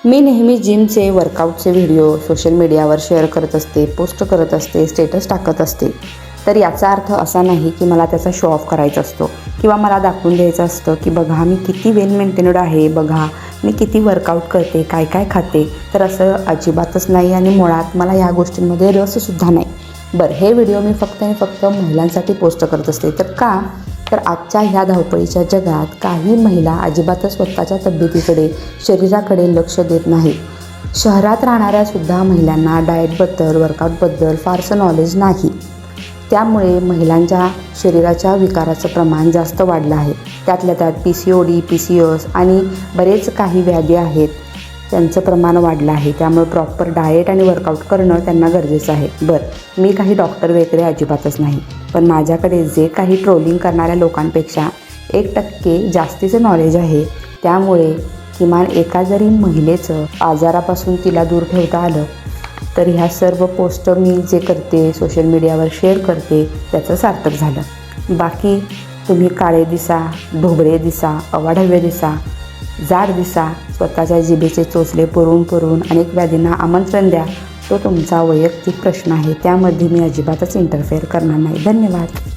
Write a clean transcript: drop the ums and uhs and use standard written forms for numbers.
मी नेहमी जिमचे वर्कआउटचे video social मीडियावर share करत असते, पोस्ट करत असते, स्टेटस टाकत असते. तर याचा अर्थ असा नाही की मला त्याचा शो ऑफ करायचा असतो किंवा मला दाखवून द्यायचं असतं की बघा मी किती वेल मेंटेन्ड आहे, बघा मी किती वर्कआउट करते, काय काय खाते. तर असं अजिबातच नाही आणि मुळात मला या गोष्टींमध्ये रससुद्धा नाही. बरं, हे व्हिडिओ मी फक्त आणि फक्त महिलांसाठी पोस्ट करत असते. तर का? तर आजच्या ह्या धावपळीच्या जगात काही महिला अजिबातच स्वतःच्या तब्येतीकडे, शरीराकडे लक्ष देत नाही. शहरात राहणाऱ्यासुद्धा महिलांना डाएटबद्दल, वर्कआउटबद्दल फारसं नॉलेज नाही. त्यामुळे महिलांच्या शरीराच्या विकाराचं प्रमाण जास्त वाढलं आहे. त्यातल्या त्यात PCOD, PCOS आणि बरेच काही व्याधी आहेत, त्यांचं प्रमाण वाढलं आहे. त्यामुळे प्रॉपर डाएट आणि वर्कआउट करणं त्यांना गरजेचं आहे. बरं, मी काही डॉक्टर वगैरे अजिबातच नाही, पण माझ्याकडे जे काही ट्रोलिंग करणाऱ्या लोकांपेक्षा 1% जास्तीचं नॉलेज आहे. त्यामुळे किमान एका जरी महिलेचं आजारापासून तिला दूर ठेवता आलं तर ह्या सर्व पोस्ट मी जे करते, सोशल मीडियावर शेअर करते, त्याचं सार्थक झालं. बाकी तुम्ही काळे दिसा, ढोबळे दिसा, अवाढव्य दिसा, जाड दिसा, स्वतःच्या जिभेचे चोचले पुरवून अनेक व्याधींना आमंत्रण द्या, तो तुमचा वैयक्तिक प्रश्न आहे. त्यामध्ये मी अजिबातच इंटरफेअर करणार नाही. धन्यवाद.